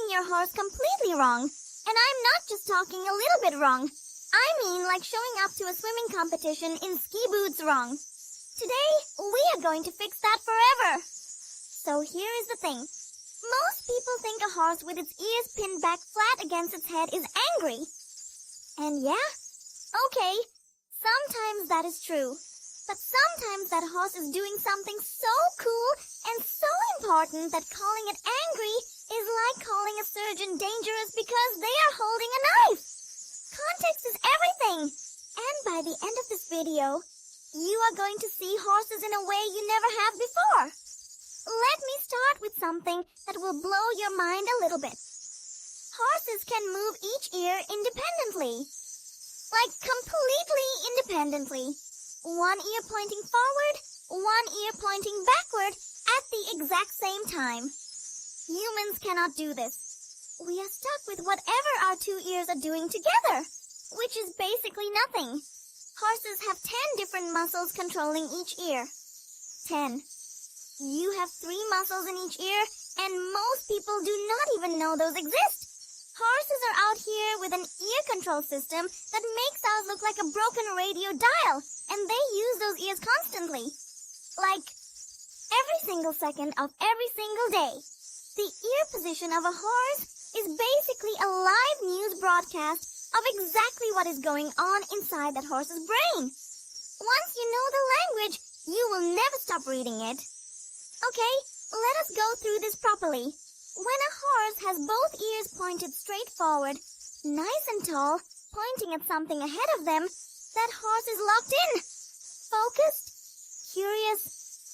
showing your horse completely wrong. And I'm not just talking a little bit wrong. I mean like showing up to a swimming competition in ski boots wrong. Today, we are going to fix that forever. So here is the thing. Most people think a horse with its ears pinned back flat against its head is angry. And yeah, okay, sometimes that is true. But sometimes that horse is doing something so cool and so important that calling it angry is like calling a surgeon dangerous because they are holding a knife. Context is everything. And by the end of this video, you are going to see horses in a way you never have before. Let me start with something that will blow your mind a little bit. Horses can move each ear independently. Like completely independently. One ear pointing forward, one ear pointing backward at the exact same time. Humans cannot do this. We are stuck with whatever our two ears are doing together, which is basically nothing. Horses have 10 different muscles controlling each ear. 10. You have 3 muscles in each ear, and most people do not even know those exist. Horses are out here with an ear control system that makes ours look like a broken radio dial, and they use those ears constantly. Like, every single second of every single day. The ear position of a horse is basically a live news broadcast of exactly what is going on inside that horse's brain. Once you know the language, you will never stop reading it. Okay, let us go through this properly. When a horse has both ears pointed straight forward, nice and tall, pointing at something ahead of them, that horse is locked in. Focused, curious,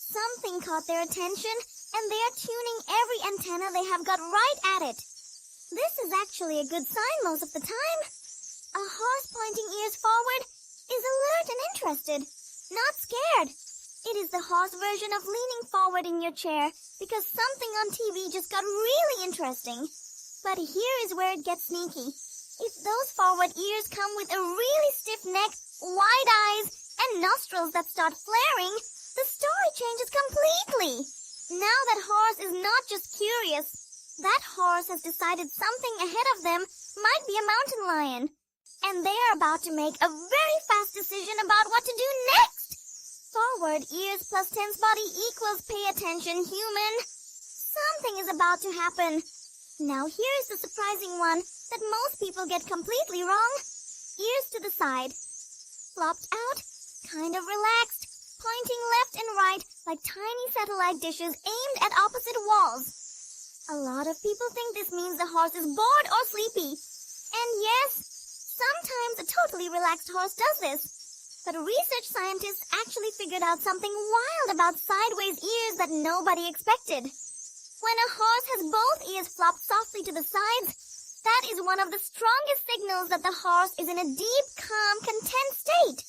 something caught their attention, and they are tuning every antenna they have got right at it. This is actually a good sign most of the time. A horse pointing ears forward is alert and interested, not scared. It is the horse version of leaning forward in your chair because something on TV just got really interesting. But here is where it gets sneaky. If those forward ears come with a really stiff neck, wide eyes, and nostrils that start flaring, the story changes completely. Now that horse is not just curious. That horse has decided something ahead of them might be a mountain lion. And they are about to make a very fast decision about what to do next. Forward ears plus tense body equals pay attention, human. Something is about to happen. Now here is the surprising one that most people get completely wrong. Ears to the side. Flopped out, kind of relaxed, pointing left and right like tiny satellite dishes aimed at opposite walls. A lot of people think this means the horse is bored or sleepy. And yes, sometimes a totally relaxed horse does this. But research scientists actually figured out something wild about sideways ears that nobody expected. When a horse has both ears flopped softly to the sides, that is one of the strongest signals that the horse is in a deep, calm, content state.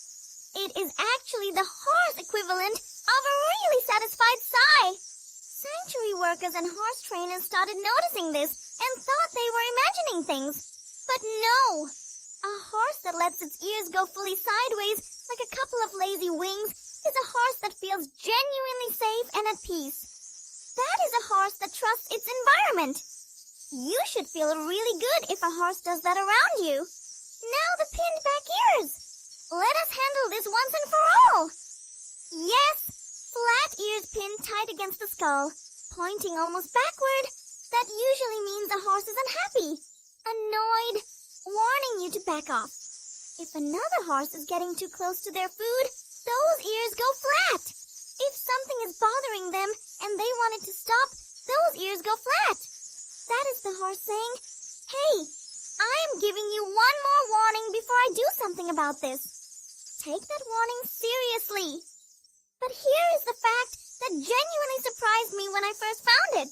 It is actually the horse equivalent of a really satisfied sigh. Sanctuary workers and horse trainers started noticing this and thought they were imagining things. But no! A horse that lets its ears go fully sideways, like a couple of lazy wings, is a horse that feels genuinely safe and at peace. That is a horse that trusts its environment. You should feel really good if a horse does that around you. Now the pinned back ears. Let us handle this once and for all. Yes, flat ears pinned tight against the skull, pointing almost backward. That usually means a horse is unhappy, annoyed, warning you to back off. If another horse is getting too close to their food, those ears go flat. If something is bothering them and they want it to stop, those ears go flat. That is the horse saying, hey, I am giving you one more warning before I do something about this. Take that warning seriously. But here is the fact that genuinely surprised me when I first found it.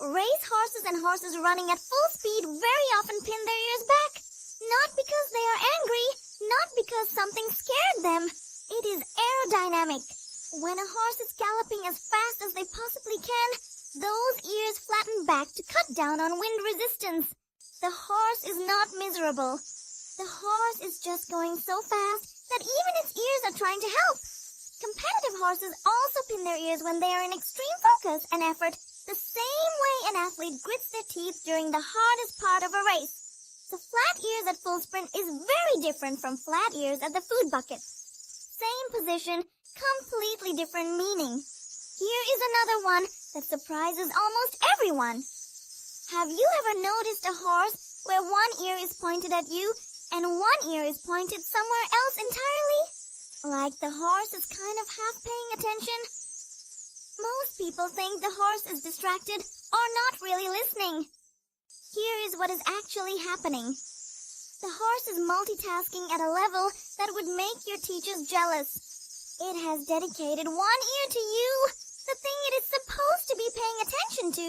Race horses and horses running at full speed very often pin their ears back. Not because they are angry, not because something scared them. It is aerodynamic. When a horse is galloping as fast as they possibly can, those ears flatten back to cut down on wind resistance. The horse is not miserable. The horse is just going so fast that even its ears are trying to help. Competitive horses also pin their ears when they are in extreme focus and effort. the same way an athlete grits their teeth during the hardest part of a race. So flat ears at full sprint is very different from flat ears at the food bucket. Same position, completely different meaning. Here is another one that surprises almost everyone. Have you ever noticed a horse where one ear is pointed at you and one ear is pointed somewhere else entirely? Like the horse is kind of half paying attention? Most people think the horse is distracted or not really listening. Here is what is actually happening. The horse is multitasking at a level that would make your teachers jealous. It has dedicated one ear to you, the thing it is supposed to be paying attention to,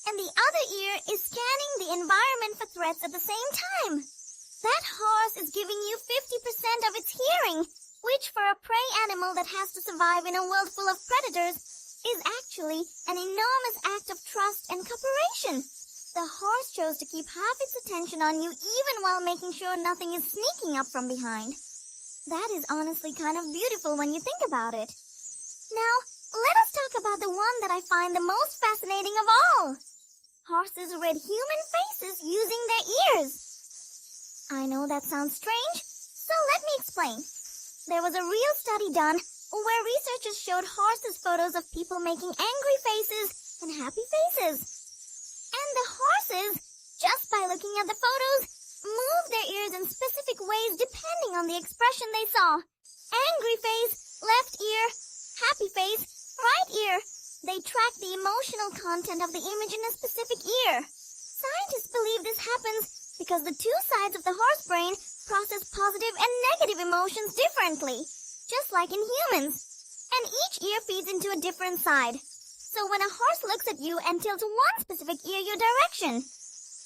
and the other ear is scanning the environment for threats at the same time. That horse is giving you 50% of its hearing, which for a prey animal that has to survive in a world full of predators is actually an enormous act of trust and cooperation. The horse chose to keep half its attention on you even while making sure nothing is sneaking up from behind. That is honestly kind of beautiful when you think about it. Now, let us talk about the one that I find the most fascinating of all. Horses read human faces using their ears. I know that sounds strange, so let me explain. There was a real study done where researchers showed horses photos of people making angry faces and happy faces. And the horses, just by looking at the photos, moved their ears in specific ways depending on the expression they saw. Angry face, left ear. Happy face, right ear. They track the emotional content of the image in a specific ear. Scientists believe this happens because the two sides of the horse brain process positive and negative emotions differently, just like in humans. And each ear feeds into a different side. So when a horse looks at you and tilts one specific ear your direction,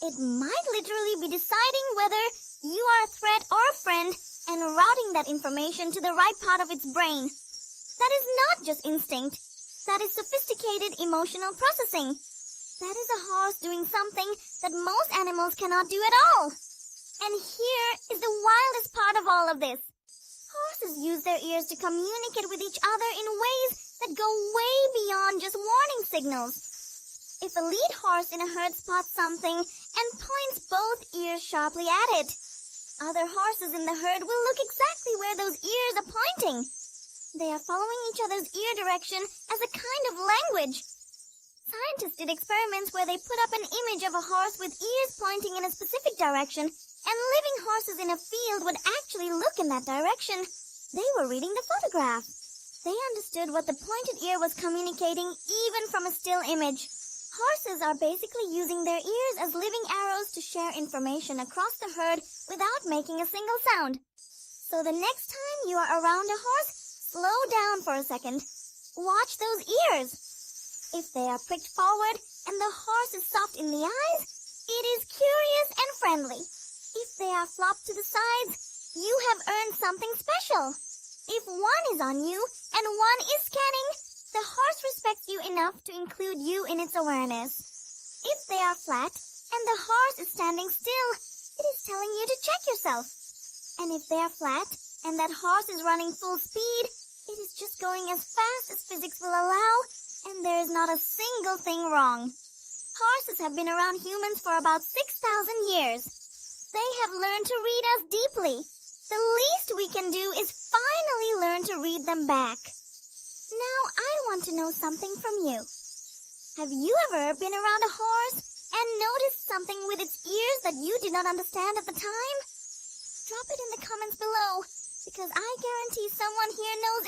it might literally be deciding whether you are a threat or a friend and routing that information to the right part of its brain. That is not just instinct. That is sophisticated emotional processing. That is a horse doing something that most animals cannot do at all. And here is the wildest part of all of this. Horses use their ears to communicate with each other in ways that go way beyond just warning signals. If a lead horse in a herd spots something and points both ears sharply at it, other horses in the herd will look exactly where those ears are pointing. They are following each other's ear direction as a kind of language. Scientists did experiments where they put up an image of a horse with ears pointing in a specific direction, and living horses in a field would actually look in that direction. They were reading the photograph. They understood what the pointed ear was communicating even from a still image. Horses are basically using their ears as living arrows to share information across the herd without making a single sound. So the next time you are around a horse, slow down for a second. Watch those ears. If they are pricked forward and the horse is soft in the eyes, it is curious and friendly. If they are flopped to the sides, you have earned something special. If one is on you and one is scanning, the horse respects you enough to include you in its awareness. If they are flat and the horse is standing still, it is telling you to check yourself. And if they are flat and that horse is running full speed, it is just going as fast as physics will allow, and there is not a single thing wrong. Horses have been around humans for about 6,000 years. They have learned to read us deeply. The least we can do is finally learn to read them back. Now I want to know something from you. Have you ever been around a horse and noticed something with its ears that you did not understand at the time? Drop it in the comments below, because I guarantee someone here knows